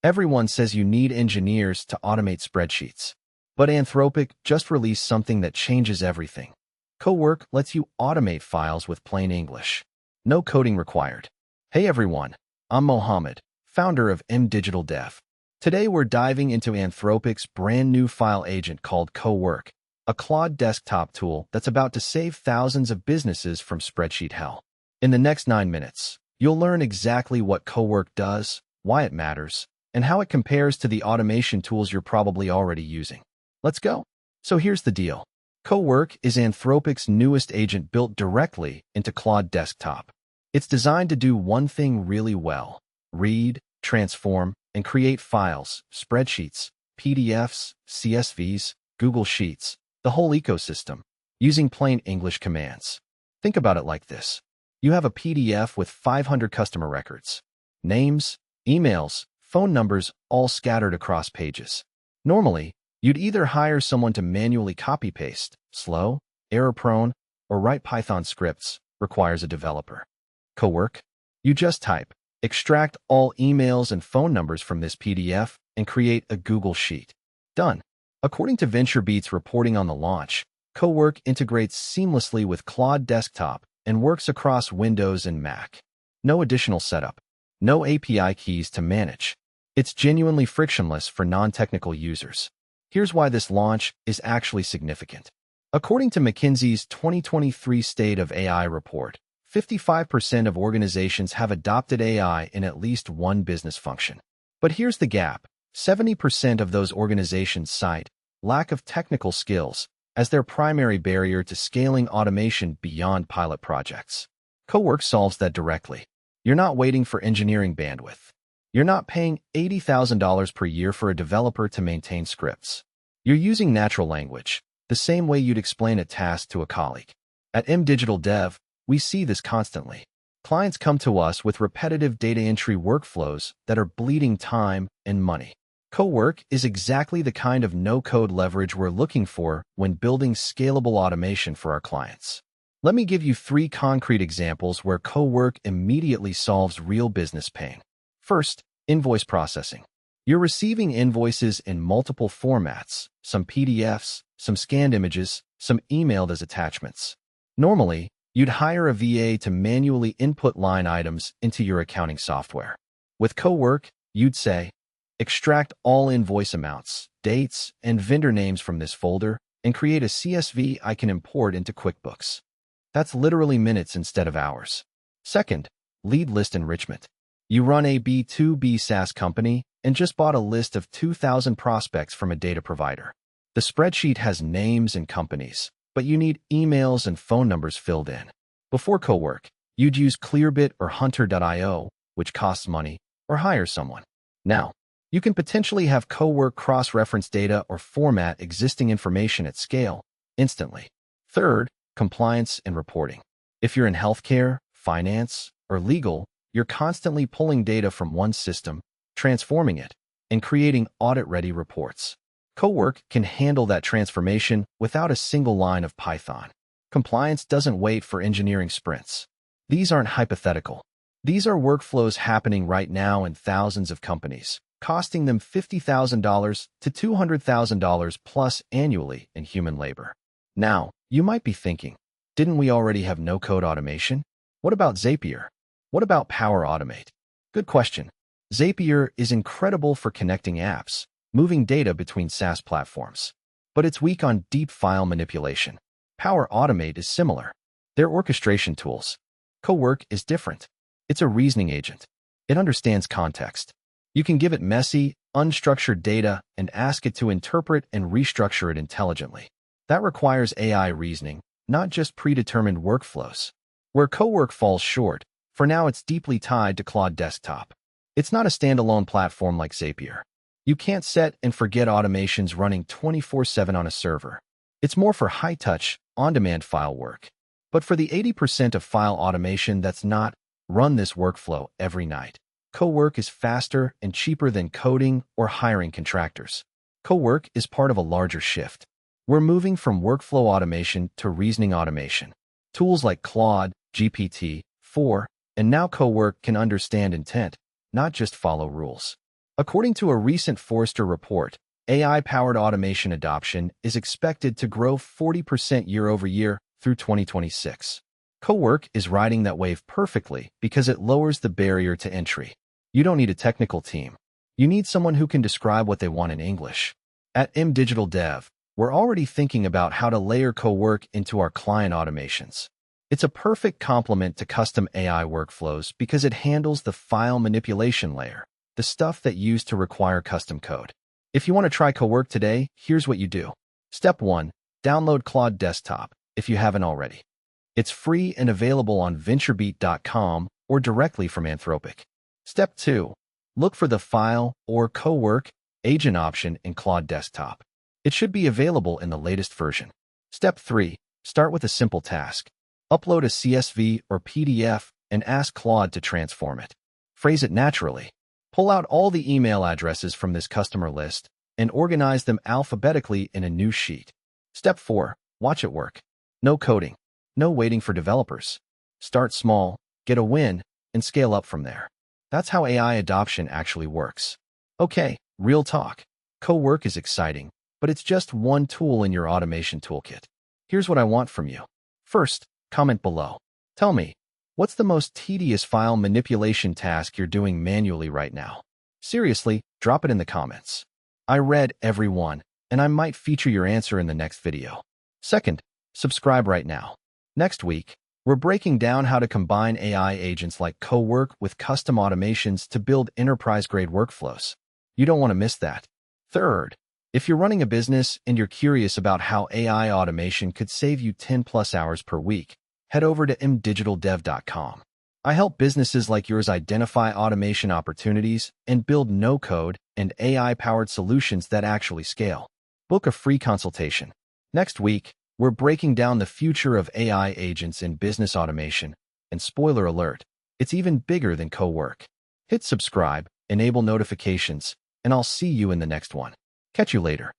Everyone says you need engineers to automate spreadsheets. But Anthropic just released something that changes everything. Cowork lets you automate files with plain English. No coding required. Hey everyone, I'm Mohamed, founder of Digital Dev. Today we're diving into Anthropic's brand new file agent called Cowork, a Claude Desktop tool that's about to save thousands of businesses from spreadsheet hell. In the next 9 minutes, you'll learn exactly what Cowork does, why it matters, and how it compares to the automation tools you're probably already using. Let's go. So here's the deal. Cowork is Anthropic's newest agent built directly into Claude Desktop. It's designed to do one thing really well: read, transform, and create files, spreadsheets, PDFs, CSVs, Google Sheets, the whole ecosystem, using plain English commands. Think about it like this. You have a PDF with 500 customer records, names, emails, phone numbers all scattered across pages. Normally, you'd either hire someone to manually copy-paste, slow, error-prone, or write Python scripts, requires a developer. Cowork? You just type, extract all emails and phone numbers from this PDF, and create a Google Sheet. Done. According to VentureBeat's reporting on the launch, Cowork integrates seamlessly with Claude Desktop and works across Windows and Mac. No additional setup. No API keys to manage. It's genuinely frictionless for non-technical users. Here's why this launch is actually significant. According to McKinsey's 2023 State of AI report, 55% of organizations have adopted AI in at least one business function. But here's the gap. 70% of those organizations cite lack of technical skills as their primary barrier to scaling automation beyond pilot projects. Cowork solves that directly. You're not waiting for engineering bandwidth. You're not paying $80,000 per year for a developer to maintain scripts. You're using natural language, the same way you'd explain a task to a colleague. At Digital Dev, we see this constantly. Clients come to us with repetitive data entry workflows that are bleeding time and money. Cowork is exactly the kind of no-code leverage we're looking for when building scalable automation for our clients. Let me give you 3 concrete examples where Cowork immediately solves real business pain. First, invoice processing. You're receiving invoices in multiple formats, some PDFs, some scanned images, some emailed as attachments. Normally, you'd hire a VA to manually input line items into your accounting software. With Cowork, you'd say, extract all invoice amounts, dates, and vendor names from this folder, and create a CSV I can import into QuickBooks. That's literally minutes instead of hours. Second, lead list enrichment. You run a B2B SaaS company and just bought a list of 2,000 prospects from a data provider. The spreadsheet has names and companies, but you need emails and phone numbers filled in. Before Cowork, you'd use Clearbit or Hunter.io, which costs money, or hire someone. Now, you can potentially have Cowork cross-reference data or format existing information at scale, instantly. Third, compliance and reporting. If you're in healthcare, finance, or legal, you're constantly pulling data from one system, transforming it, and creating audit-ready reports. Cowork can handle that transformation without a single line of Python. Compliance doesn't wait for engineering sprints. These aren't hypothetical. These are workflows happening right now in thousands of companies, costing them $50,000 to $200,000 plus annually in human labor. Now, you might be thinking, didn't we already have no-code automation? What about Zapier? What about Power Automate? Good question. Zapier is incredible for connecting apps, moving data between SaaS platforms. But it's weak on deep file manipulation. Power Automate is similar. They're orchestration tools. Cowork is different. It's a reasoning agent. It understands context. You can give it messy, unstructured data and ask it to interpret and restructure it intelligently. That requires AI reasoning, not just predetermined workflows. Where Cowork falls short, for now it's deeply tied to Claude Desktop. It's not a standalone platform like Zapier. You can't set and forget automations running 24/7 on a server. It's more for high-touch, on-demand file work. But for the 80% of file automation that's not, run this workflow every night. Cowork is faster and cheaper than coding or hiring contractors. Cowork is part of a larger shift. We're moving from workflow automation to reasoning automation. Tools like Claude, GPT-4, and now Cowork can understand intent, not just follow rules. According to a recent Forrester report, AI-powered automation adoption is expected to grow 40% year-over-year through 2026. Cowork is riding that wave perfectly because it lowers the barrier to entry. You don't need a technical team. You need someone who can describe what they want in English. At Digital Dev, we're already thinking about how to layer Cowork into our client automations. It's a perfect complement to custom AI workflows because it handles the file manipulation layer, the stuff that used to require custom code. If you want to try Cowork today, here's what you do. Step 1. Download Claude Desktop if you haven't already. It's free and available on venturebeat.com or directly from Anthropic. Step 2. Look for the File or Cowork agent option in Claude Desktop. It should be available in the latest version. Step 3. Start with a simple task. Upload a CSV or PDF and ask Claude to transform it. Phrase it naturally. Pull out all the email addresses from this customer list and organize them alphabetically in a new sheet. Step 4. Watch it work. No coding. No waiting for developers. Start small, get a win, and scale up from there. That's how AI adoption actually works. Okay, real talk. Cowork is exciting, but it's just one tool in your automation toolkit. Here's what I want from you. First, comment below. Tell me, what's the most tedious file manipulation task you're doing manually right now? Seriously, drop it in the comments. I read every one, and I might feature your answer in the next video. Second, subscribe right now. Next week, we're breaking down how to combine AI agents like Cowork with custom automations to build enterprise-grade workflows. You don't want to miss that. Third, if you're running a business and you're curious about how AI automation could save you 10+ hours per week, head over to mdigitaldev.com. I help businesses like yours identify automation opportunities and build no-code and AI-powered solutions that actually scale. Book a free consultation. Next week, we're breaking down the future of AI agents in business automation, and spoiler alert, it's even bigger than Cowork. Hit subscribe, enable notifications, and I'll see you in the next one. Catch you later.